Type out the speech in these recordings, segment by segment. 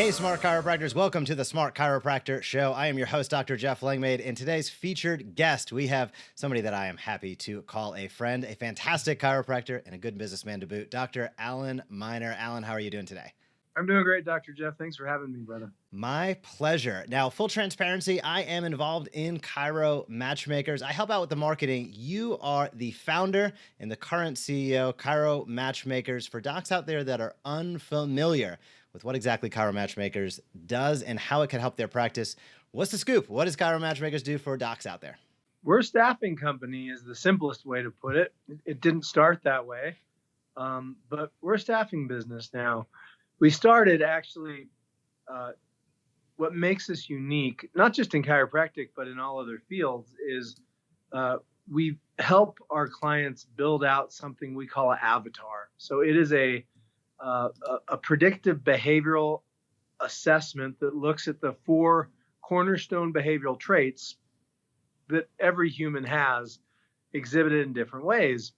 Hey, smart chiropractors. Welcome to the Smart Chiropractor Show. I am your host, Dr. Jeff Langmaid. And today's featured guest, we have somebody that I am happy to call a friend, a fantastic chiropractor, and a good businessman to boot, Dr. Alan Miner. Alan, how are you doing today? I'm doing great, Dr. Jeff. Thanks for having me, brother. My pleasure. Now, full transparency, I am involved in Chiro Match Makers. I help out with the marketing. You are the founder and the current CEO, Chiro Match Makers. For docs out there that are unfamiliar with what exactly Chiro Match Makers does and how it can help their practice, what's the scoop? What does Chiro Match Makers do for docs out there? We're a staffing company is the simplest way to put it. It didn't start that way, but we're a staffing business now. We started actually, what makes us unique, not just in chiropractic, but in all other fields, is we help our clients build out something we call an avatar. So it is a predictive behavioral assessment that looks at the 4 cornerstone behavioral traits that every human has exhibited in different ways.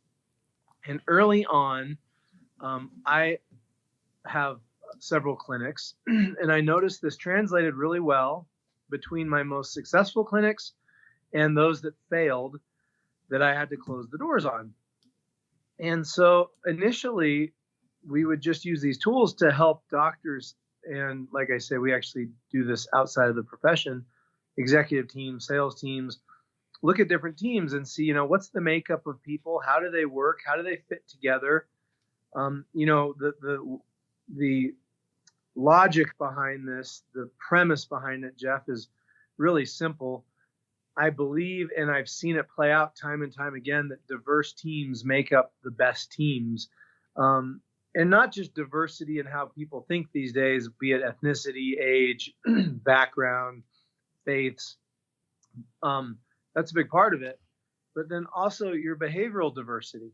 And early on, I have several clinics, and I noticed this translated really well between my most successful clinics and those that failed that I had to close the doors on. And so initially, we would just use these tools to help doctors. And like I say, we actually do this outside of the profession, executive teams, sales teams, look at different teams and see, what's the makeup of people? How do they work? How do they fit together? The logic behind this, the premise behind it, Jeff, is really simple. I believe, and I've seen it play out time and time again, that diverse teams make up the best teams. And not just diversity in how people think these days, be it ethnicity, age, background, faiths. That's a big part of it. But then also your behavioral diversity.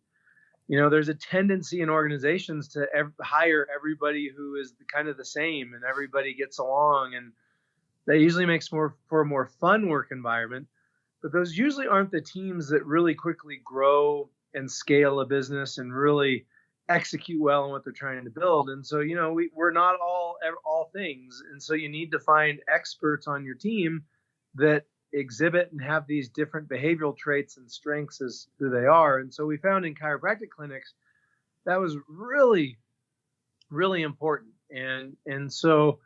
There's a tendency in organizations to hire everybody who is kind of the same and everybody gets along. And that usually makes for a more fun work environment. But those usually aren't the teams that really quickly grow and scale a business and really execute well on what they're trying to build. And so, we're not all things. And so you need to find experts on your team that exhibit and have these different behavioral traits and strengths as who they are. And so we found in chiropractic clinics that was really, really important. And so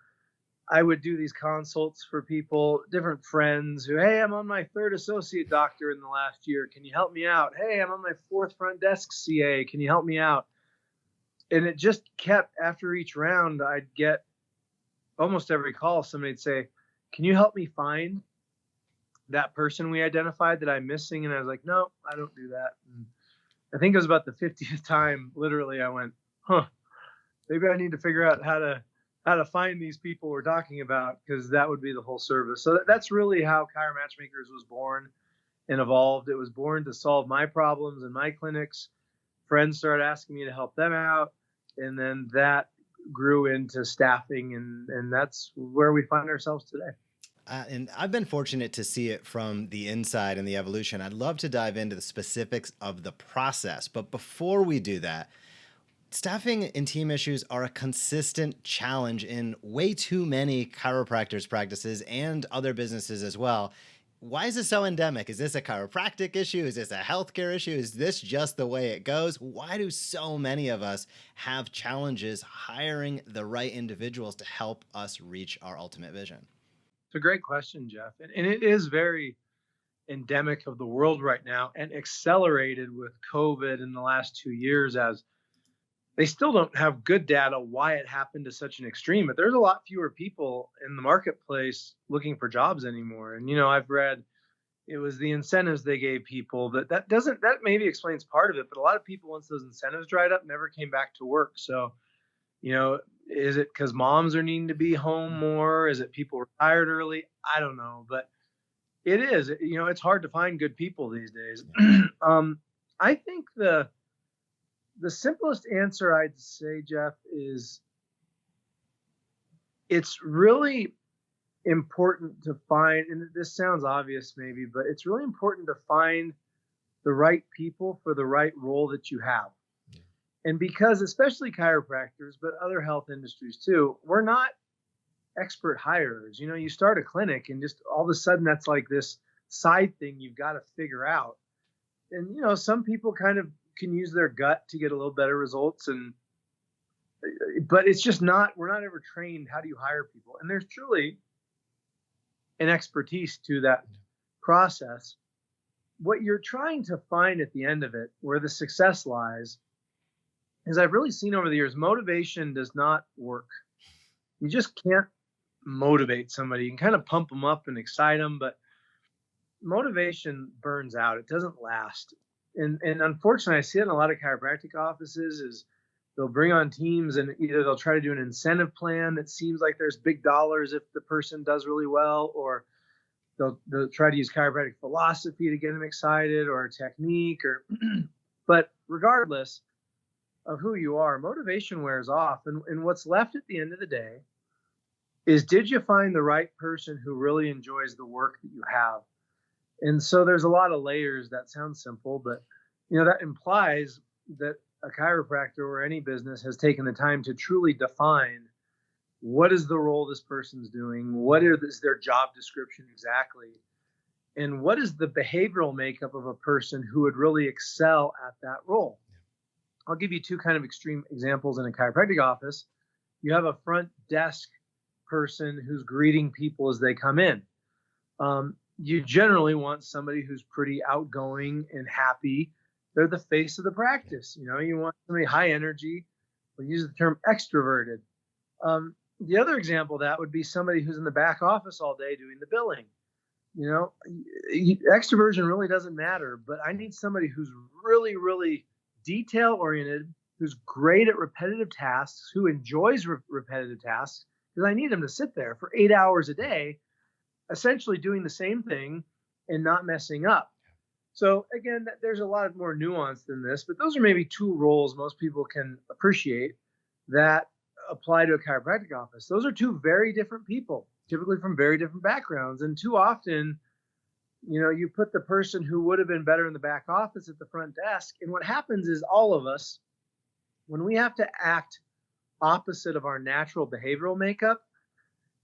I would do these consults for people, different friends who, hey, I'm on my 3rd associate doctor in the last year. Can you help me out? Hey, I'm on my 4th front desk CA. Can you help me out? And it just kept, after each round, I'd get almost every call, somebody'd say, can you help me find that person we identified that I'm missing? And I was like, no, I don't do that. And I think it was about the 50th time, literally, I went, maybe I need to figure out how to find these people we're talking about, because that would be the whole service. So that's really how Chiro Match Makers was born and evolved. It was born to solve my problems in my clinics. Friends started asking me to help them out, and then that grew into staffing, and that's where we find ourselves today. And I've been fortunate to see it from the inside and the evolution. I'd love to dive into the specifics of the process. But before we do that, staffing and team issues are a consistent challenge in way too many chiropractors' practices and other businesses as well. Why is this so endemic? Is this a chiropractic issue? Is this a healthcare issue? Is this just the way it goes? Why do so many of us have challenges hiring the right individuals to help us reach our ultimate vision? It's a great question, Jeff. And it is very endemic of the world right now and accelerated with COVID in the last 2 years, as they still don't have good data why it happened to such an extreme, but there's a lot fewer people in the marketplace looking for jobs anymore. And, I've read it was the incentives they gave people that maybe explains part of it, but a lot of people, once those incentives dried up, never came back to work. So, is it because moms are needing to be home more? Is it people retired early? I don't know, but it is, it's hard to find good people these days. I think the simplest answer I'd say, Jeff, is it's really important to find, and this sounds obvious maybe, but it's really important to find the right people for the right role that you have. And because especially chiropractors, but other health industries too, we're not expert hires. You start a clinic and just all of a sudden that's like this side thing you've got to figure out. And, some people kind of can use their gut to get a little better results. But it's just we're not ever trained. How do you hire people? And there's truly an expertise to that process. What you're trying to find at the end of it, where the success lies, is I've really seen over the years, motivation does not work. You just can't motivate somebody. You can kind of pump them up and excite them, but motivation burns out. It doesn't last. And unfortunately, I see it in a lot of chiropractic offices is they'll bring on teams and either they'll try to do an incentive plan that seems like there's big dollars if the person does really well, or they'll try to use chiropractic philosophy to get them excited, or a technique, but regardless of who you are, motivation wears off. And what's left at the end of the day is, did you find the right person who really enjoys the work that you have? And so there's a lot of layers. That sounds simple, but that implies that a chiropractor or any business has taken the time to truly define what is the role this person's doing, what is their job description exactly, and what is the behavioral makeup of a person who would really excel at that role. I'll give you two kind of extreme examples in a chiropractic office. You have a front desk person who's greeting people as they come in. You generally want somebody who's pretty outgoing and happy. They're the face of the practice. You want somebody high energy. We use the term extroverted. The other example of that would be somebody who's in the back office all day doing the billing. Extroversion really doesn't matter, but I need somebody who's really, really detail oriented, who's great at repetitive tasks, who enjoys repetitive tasks, because I need them to sit there for 8 hours a day, essentially doing the same thing and not messing up. So again, there's a lot more nuance than this, but those are maybe two roles most people can appreciate that apply to a chiropractic office. Those are two very different people, typically from very different backgrounds. And too often, you put the person who would have been better in the back office at the front desk. And what happens is all of us, when we have to act opposite of our natural behavioral makeup,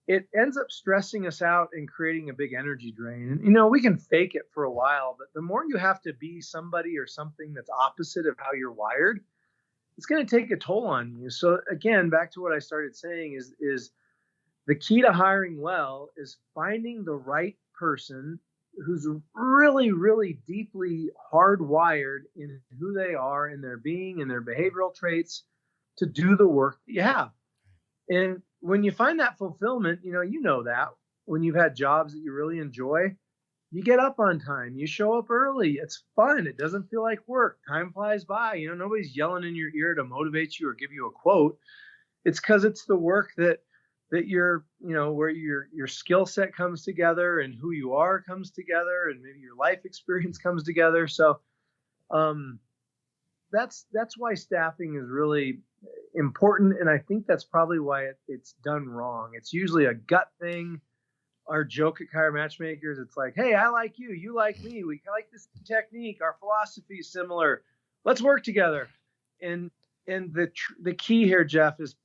it ends up stressing us out and creating a big energy drain. And, we can fake it for a while, but the more you have to be somebody or something that's opposite of how you're wired, it's going to take a toll on you. So again, back to what I started saying is the key to hiring well is finding the right person who's really, really deeply hardwired in who they are, in their being, in their behavioral traits to do the work that you have. And when you find that fulfillment, that when you've had jobs that you really enjoy, you get up on time, you show up early. It's fun. It doesn't feel like work. Time flies by. Nobody's yelling in your ear to motivate you or give you a quote. It's because it's the work that you're, where your skill set comes together and who you are comes together, and maybe your life experience comes together. So that's why staffing is really important. And I think that's probably why it's done wrong. It's usually a gut thing. Our joke at Chiro Match Makers, it's like, hey, I like you, you like me, we like this technique, our philosophy is similar, let's work together. And the key here, Jeff, is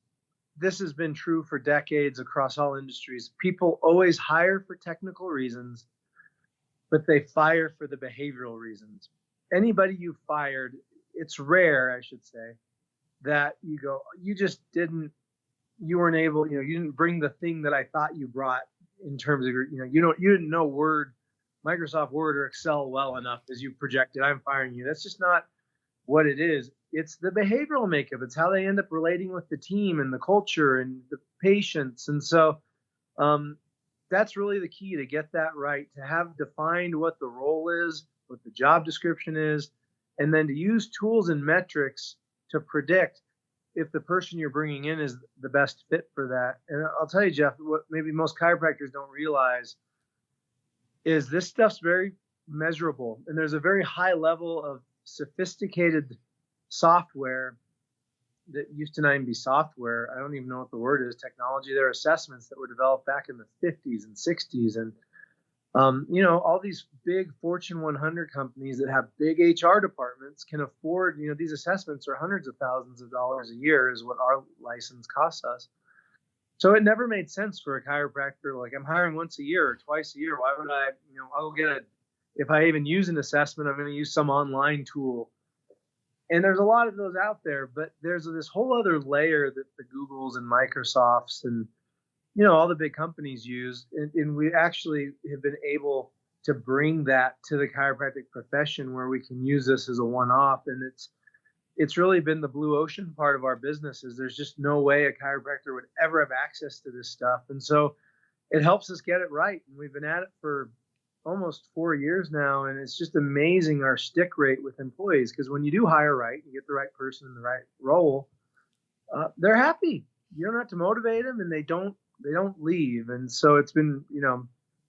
this has been true for decades across all industries. People always hire for technical reasons, but they fire for the behavioral reasons. Anybody you fired, it's rare, I should say, that you go, you weren't able, you didn't bring the thing that I thought you brought in terms of your, you didn't know Microsoft Word or Excel well enough as you projected, I'm firing you. That's just not what it is. It's the behavioral makeup. It's how they end up relating with the team and the culture and the patients. And so that's really the key, to get that right, to have defined what the role is, what the job description is, and then to use tools and metrics to predict if the person you're bringing in is the best fit for that. And I'll tell you, Jeff, what maybe most chiropractors don't realize is this stuff's very measurable. And there's a very high level of sophisticated software that used to not even be software. I don't even know what the word is, technology. There are assessments that were developed back in the 50s and 60s. And, all these big Fortune 100 companies that have big HR departments can afford, these assessments are hundreds of thousands of dollars a year is what our license costs us. So it never made sense for a chiropractor. Like, I'm hiring once a year or twice a year. Why would I, I'll get it. If I even use an assessment, I'm going to use some online tool. And there's a lot of those out there, but there's this whole other layer that the Googles and Microsofts and, all the big companies use. And we actually have been able to bring that to the chiropractic profession where we can use this as a one-off. And it's really been the blue ocean part of our business. Is there's just no way a chiropractor would ever have access to this stuff. And so it helps us get it right. And we've been at it for almost 4 years now. And it's just amazing our stick rate with employees. Because when you do hire right, you get the right person in the right role, they're happy. You don't have to motivate them, and they don't leave. And so it's been,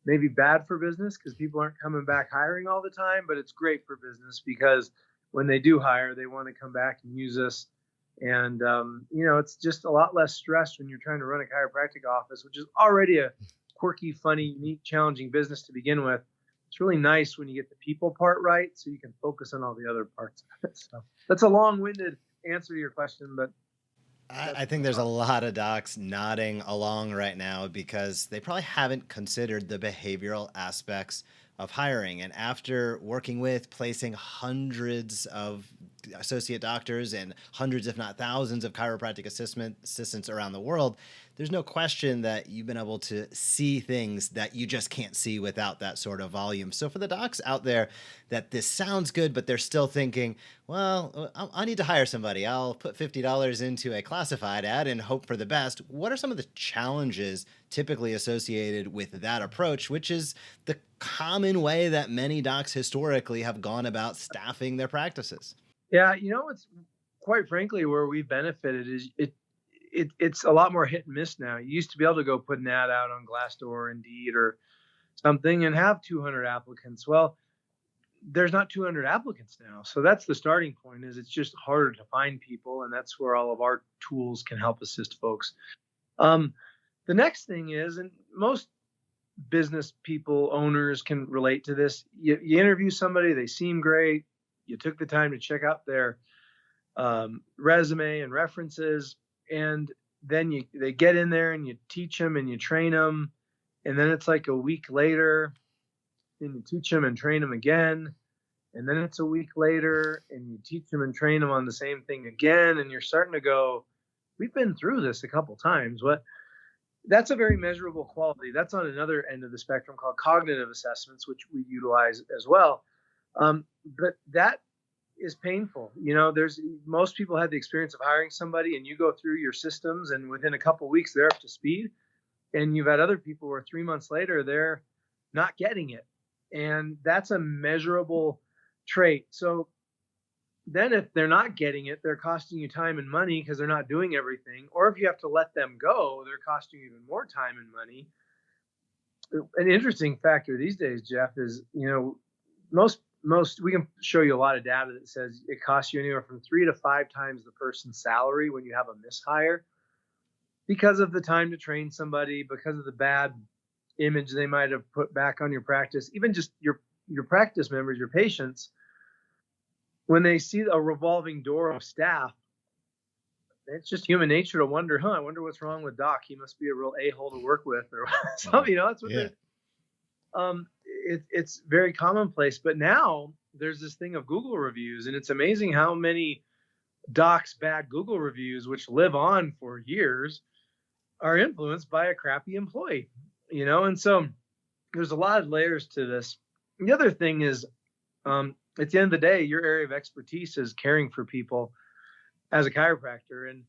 maybe bad for business because people aren't coming back hiring all the time, but it's great for business because when they do hire, they want to come back and use us. And, it's just a lot less stress when you're trying to run a chiropractic office, which is already a quirky, funny, unique, challenging business to begin with. It's really nice when you get the people part right so you can focus on all the other parts of it. So that's a long-winded answer to your question, but I think there's a lot of docs nodding along right now because they probably haven't considered the behavioral aspects of hiring. And after working with, placing hundreds of associate doctors and hundreds, if not thousands, of chiropractic assistants around the world, there's no question that you've been able to see things that you just can't see without that sort of volume. So for the docs out there that this sounds good, but they're still thinking, well, I need to hire somebody. I'll put $50 into a classified ad and hope for the best. What are some of the challenges typically associated with that approach, which is the common way that many docs historically have gone about staffing their practices? Yeah, it's quite frankly where we've benefited is it's a lot more hit and miss now. You used to be able to go put an ad out on Glassdoor or Indeed or something and have 200 applicants. Well, there's not 200 applicants now. So that's the starting point. Is it's just harder to find people, and that's where all of our tools can help assist folks. The next thing is, and most business people, owners can relate to this. You interview somebody, they seem great. You took the time to check out their resume and references, and then they get in there and you teach them and you train them, and then it's like a week later and you teach them and train them again, and then it's a week later and you teach them and train them on the same thing again, and you're starting to go, we've been through this a couple times. That's a very measurable quality. That's on another end of the spectrum called cognitive assessments, which we utilize as well. But that is painful. Most people had the experience of hiring somebody and you go through your systems and within a couple of weeks they're up to speed. And you've had other people where 3 months later, they're not getting it. And that's a measurable trait. So then if they're not getting it, they're costing you time and money because they're not doing everything. Or if you have to let them go, they're costing you even more time and money. An interesting factor these days, Jeff, is, most we can show you a lot of data that says it costs you anywhere from 3 to 5 times the person's salary when you have a mishire because of the time to train somebody, because of the bad image they might have put back on your practice, even just your practice members, your patients. When they see a revolving door of staff, it's just human nature to wonder, I wonder what's wrong with Doc. He must be a real a-hole to work with, or something. That's what it's very commonplace. But now there's this thing of Google reviews, and it's amazing how many docs' bad Google reviews, which live on for years, are influenced by a crappy employee. And so there's a lot of layers to this. The other thing is, at the end of the day, your area of expertise is caring for people as a chiropractor. And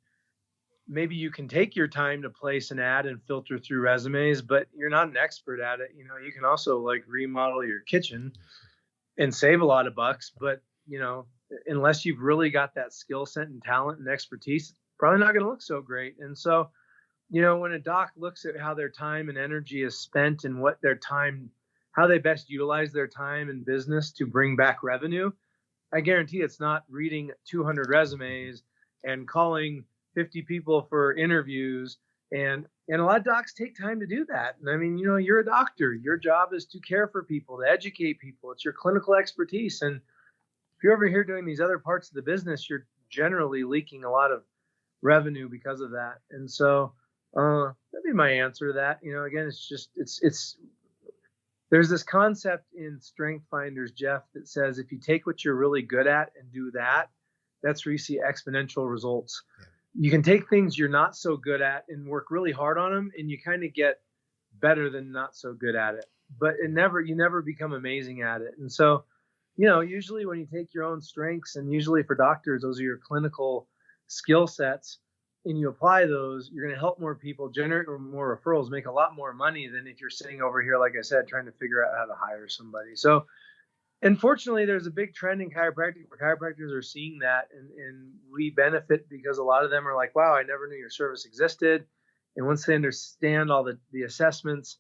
maybe you can take your time to place an ad and filter through resumes, but you're not an expert at it. You can also remodel your kitchen and save a lot of bucks, but unless you've really got that skill set and talent and expertise, it's probably not going to look so great. And so, when a doc looks at how their time and energy is spent and how they best utilize their time in business to bring back revenue, I guarantee it's not reading 200 resumes and calling 50 people for interviews. And a lot of docs take time to do that. And I mean, you're a doctor. Your job is to care for people, to educate people. It's your clinical expertise. And if you're over here doing these other parts of the business, you're generally leaking a lot of revenue because of that. And so be my answer to that. Again, it's there's this concept in Strength Finders, Jeff, that says if you take what you're really good at and do that, that's where you see exponential results. Yeah. You can take things you're not so good at and work really hard on them, and you kind of get better than not so good at it. But you never become amazing at it. And so, usually when you take your own strengths, and usually for doctors, those are your clinical skill sets, and you apply those, you're going to help more people, generate more referrals, make a lot more money than if you're sitting over here, like I said, trying to figure out how to hire somebody. So, unfortunately, there's a big trend in chiropractic where chiropractors are seeing that, and we benefit because a lot of them are like, wow, I never knew your service existed. And once they understand all the assessments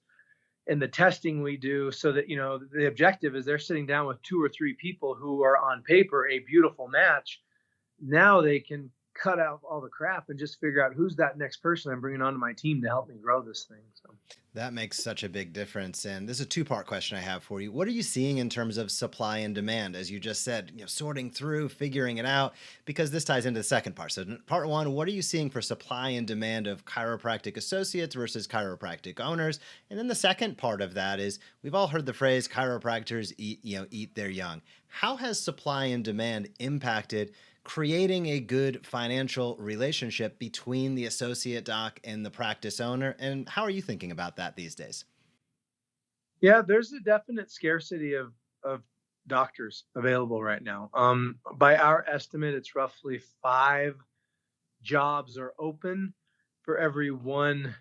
and the testing we do, so that, the objective is they're sitting down with 2 or 3 people who are on paper a beautiful match. Now they can cut out all the crap and just figure out who's that next person I'm bringing onto my team to help me grow this thing. So that makes such a big difference. And this is a 2-part question I have for you. What are you seeing in terms of supply and demand? As you just said, sorting through, figuring it out, because this ties into the second part. So part 1, what are you seeing for supply and demand of chiropractic associates versus chiropractic owners? And then the second part of that is, we've all heard the phrase chiropractors eat their young. How has supply and demand impacted creating a good financial relationship between the associate doc and the practice owner? And how are you thinking about that these days? Yeah, there's a definite scarcity of doctors available right now. By our estimate, it's roughly 5 jobs are open for every 1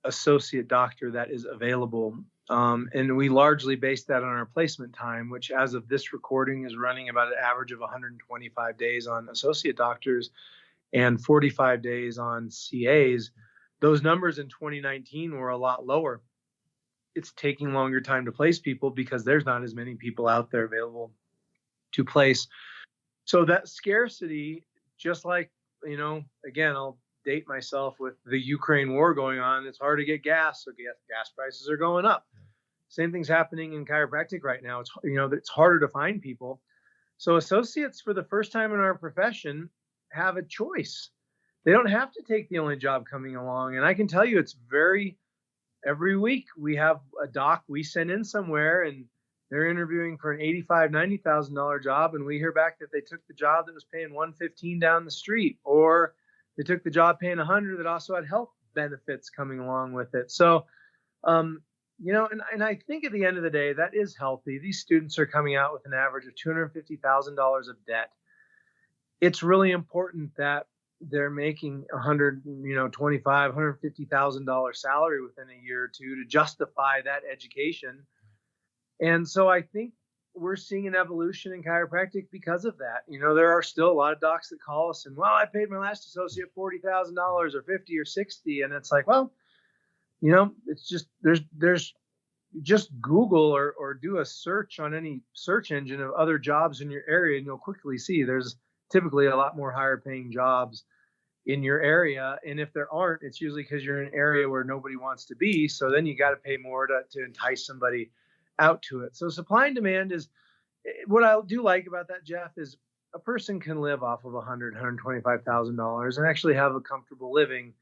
associate doctor that is available. And we largely base that on our placement time, which as of this recording is running about an average of 125 days on associate doctors and 45 days on CAs. Those numbers in 2019 were a lot lower. It's taking longer time to place people because there's not as many people out there available to place. So that scarcity, just like, again, I'll date myself with the Ukraine war going on. It's hard to get gas, so gas prices are going up. Same thing's happening in chiropractic right now. It's harder to find people. So associates, for the first time in our profession, have a choice. They don't have to take the only job coming along. And I can tell you, every week we have a doc we send in somewhere, and they're interviewing for an $85,000, $90,000 job, and we hear back that they took the job that was paying $115 down the street, or they took the job paying $100 that also had health benefits coming along with it. So, and I think at the end of the day, that is healthy. These students are coming out with an average of $250,000 of debt. It's really important that they're making $125,000, $150,000 salary within a year or two to justify that education. And so I think we're seeing an evolution in chiropractic because of that. There are still a lot of docs that call us and, well, I paid my last associate $40,000 or $50 or $60. And it's like, well, it's just, there's just Google or do a search on any search engine of other jobs in your area, and you'll quickly see there's typically a lot more higher paying jobs in your area. And if there aren't, it's usually because you're in an area where nobody wants to be. So then you got to pay more to entice somebody out to it. So supply and demand is what I do like about that, Jeff, is a person can live off of $100,000, $125,000 and actually have a comfortable living.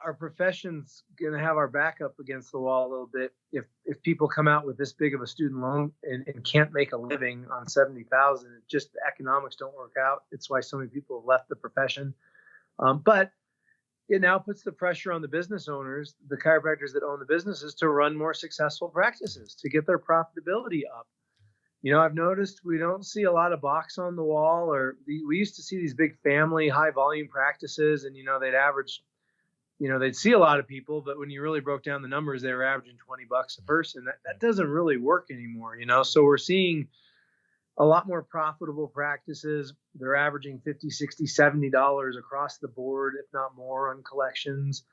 Our profession's going to have our back up against the wall a little bit if people come out with this big of a student loan and can't make a living on $70,000. Just the economics don't work out. It's why so many people have left the profession. But it now puts the pressure on the business owners, the chiropractors that own the businesses, to run more successful practices, to get their profitability up. I've noticed we don't see a lot of box on the wall, we used to see these big family, high volume practices, and, they'd average, they'd see a lot of people, but when you really broke down the numbers, they were averaging $20 a person. That doesn't really work anymore, So we're seeing a lot more profitable practices. They're averaging $50, $60, $70 across the board, if not more, on collections.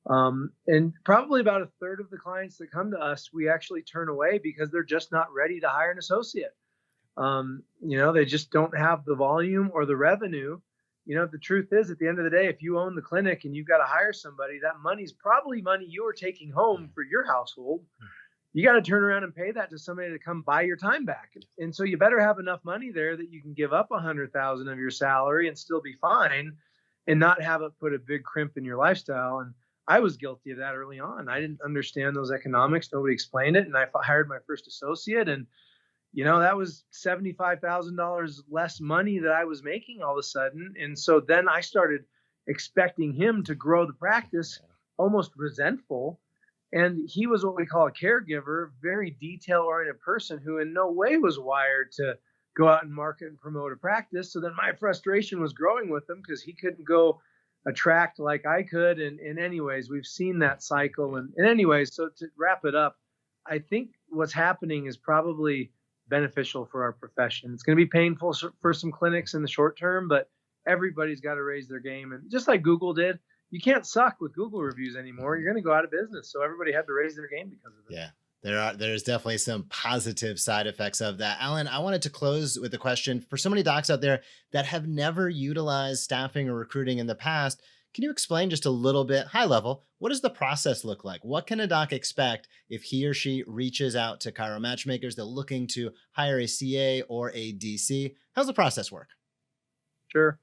And probably about a third of the clients that come to us, we actually turn away because they're just not ready to hire an associate. They just don't have the volume or the revenue. The truth is, at the end of the day, if you own the clinic and you've got to hire somebody, that money's probably money you're taking home for your household. You got to turn around and pay that to somebody to come buy your time back. And so you better have enough money there that you can give up $100,000 of your salary and still be fine. and not have it put a big crimp in your lifestyle. And I was guilty of that early on. I didn't understand those economics. Nobody explained it. And I hired my first associate, and that was $75,000 less money that I was making all of a sudden. And so then I started expecting him to grow the practice, almost resentful. And he was what we call a caregiver, very detail oriented person who in no way was wired to go out and market and promote a practice. So then my frustration was growing with him because he couldn't go attract like I could. And anyways, we've seen that cycle. And anyways, so to wrap it up, I think what's happening is probably beneficial for our profession. It's going to be painful for some clinics in the short term, but everybody's got to raise their game. And just like Google did, you can't suck with Google reviews anymore. You're going to go out of business. So everybody had to raise their game because of it. Yeah. There's definitely some positive side effects of that. Alan, I wanted to close with a question for so many docs out there that have never utilized staffing or recruiting in the past. Can you explain just a little bit, high level, what does the process look like? What can a doc expect if he or she reaches out to Chiro Match Makers? They're looking to hire a CA or a DC. How's the process work? Sure.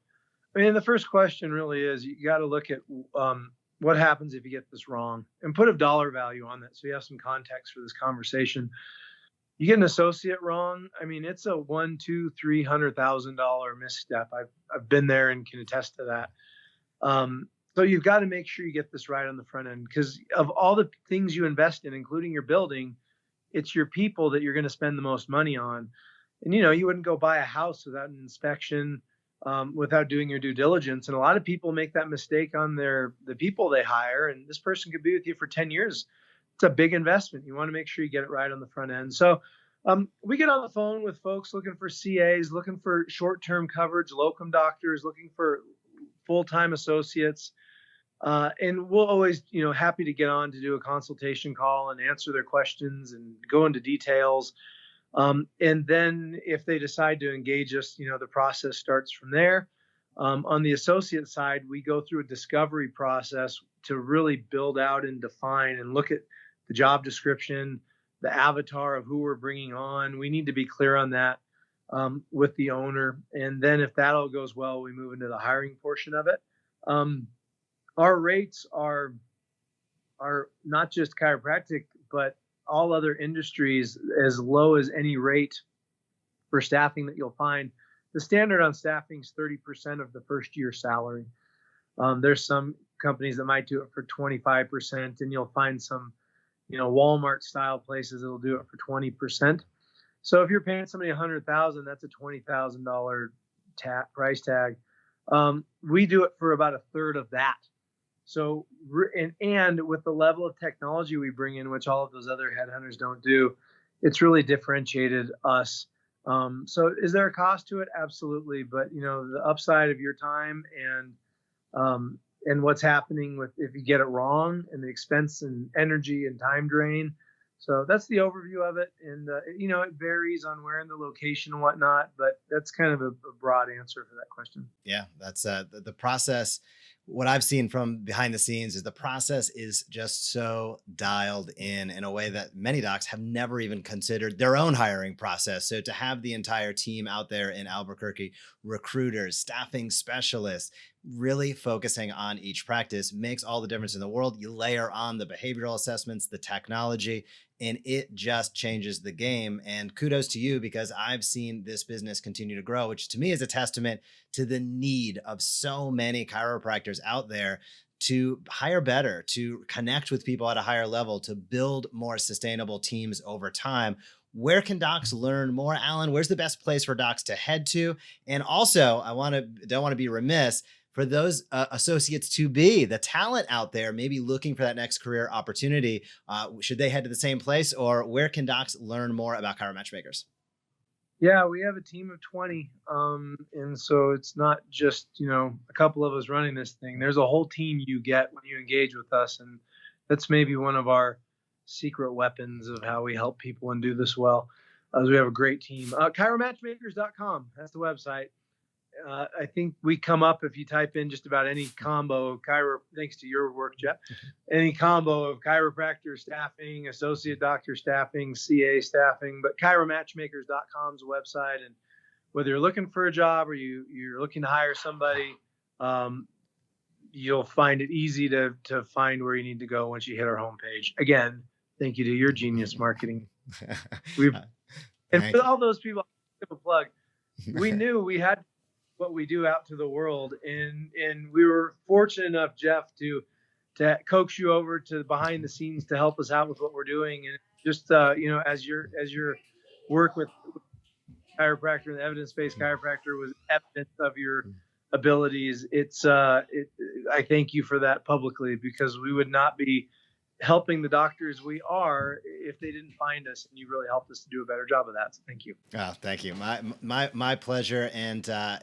I mean, the first question really is you got to look at what happens if you get this wrong and put a dollar value on that so you have some context for this conversation. You get an associate wrong, I mean, it's a $100,000, $200,000, $300,000 misstep. I've been there and can attest to that. So you've got to make sure you get this right on the front end, because of all the things you invest in, including your building, it's your people that you're going to spend the most money on. And, you wouldn't go buy a house without an inspection, without doing your due diligence. And a lot of people make that mistake on the people they hire. And this person could be with you for 10 years. It's a big investment. You want to make sure you get it right on the front end. So, we get on the phone with folks looking for CAs, looking for short-term coverage, locum doctors, looking for full-time associates. And we'll always, happy to get on to do a consultation call and answer their questions and go into details. And then if they decide to engage us, the process starts from there. On the associate side, we go through a discovery process to really build out and define and look at the job description, the avatar of who we're bringing on. We need to be clear on that with the owner. And then if that all goes well, we move into the hiring portion of it. Our rates are not just chiropractic, but all other industries as low as any rate for staffing that you'll find. The standard on staffing is 30% of the first year salary. There's some companies that might do it for 25%, and you'll find some, Walmart style places that'll do it for 20%. So if you're paying somebody $100,000, that's a $20,000 price tag. We do it for about a third of that. So, and with the level of technology we bring in, which all of those other headhunters don't do, it's really differentiated us. So is there a cost to it? Absolutely. But, the upside of your time and what's happening with, if you get it wrong, and the expense and energy and time drain. So that's the overview of it. And, it varies on where in the location and whatnot, but that's kind of a broad answer for that question. Yeah, that's the process. What I've seen from behind the scenes is the process is just so dialed in a way that many docs have never even considered their own hiring process. So to have the entire team out there in Albuquerque, recruiters, staffing specialists, really focusing on each practice makes all the difference in the world. You layer on the behavioral assessments, the technology, and it just changes the game. And kudos to you, because I've seen this business continue to grow, which to me is a testament to the need of so many chiropractors out there to hire better, to connect with people at a higher level, to build more sustainable teams over time. Where can docs learn more, Alan? Where's the best place for docs to head to? And also, don't want to be remiss, for those associates to be, the talent out there, maybe looking for that next career opportunity, should they head to the same place, or where can docs learn more about Chiro Match Makers? Yeah, we have a team of 20. And so it's not just, a couple of us running this thing. There's a whole team you get when you engage with us. And that's maybe one of our secret weapons of how we help people and do this well. We have a great team. chiromatchmakers.com. That's the website. I think we come up if you type in just about any combo of thanks to your work, Jeff, any combo of chiropractor staffing, associate doctor staffing, CA staffing, but chiromatchmakers.com is a website. And whether you're looking for a job or you're looking to hire somebody, you'll find it easy to find where you need to go once you hit our homepage. Again, thank you to your genius marketing. And for all those people, I'll give a plug. We knew we had what we do out to the world, and we were fortunate enough, Jeff, to coax you over to behind the scenes to help us out with what we're doing. And just as your work with chiropractor and evidence-based chiropractor was evidence of your abilities. I thank you for that publicly, because we would not be helping the doctors we are if they didn't find us, and you really helped us to do a better job of that. So thank you. Oh, thank you. My pleasure. And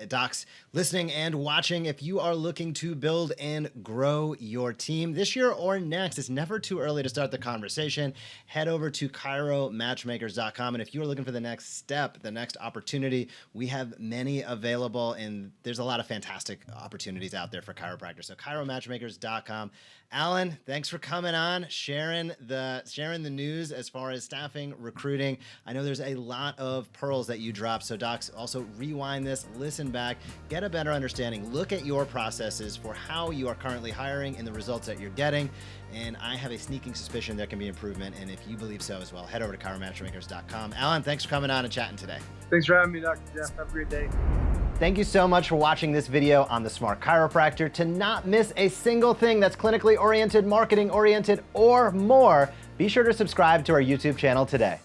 docs listening and watching, if you are looking to build and grow your team this year or next, it's never too early to start the conversation. Head over to chiromatchmakers.com. And if you're looking for the next step, the next opportunity, we have many available, and there's a lot of fantastic opportunities out there for chiropractors. So chiromatchmakers.com. Alan, thanks for coming on, sharing the news as far as staffing, recruiting. I know there's a lot of pearls that you drop, so docs, also rewind this, listen back, get a better understanding, look at your processes for how you are currently hiring and the results that you're getting. And I have a sneaking suspicion there can be improvement, and if you believe so as well, head over to chiromatchmakers.com. Alan, thanks for coming on and chatting today. Thanks for having me, Dr. Jeff. Have a great day. Thank you so much for watching this video on The Smart Chiropractor. To not miss a single thing that's clinically oriented, marketing oriented, or more, be sure to subscribe to our YouTube channel today.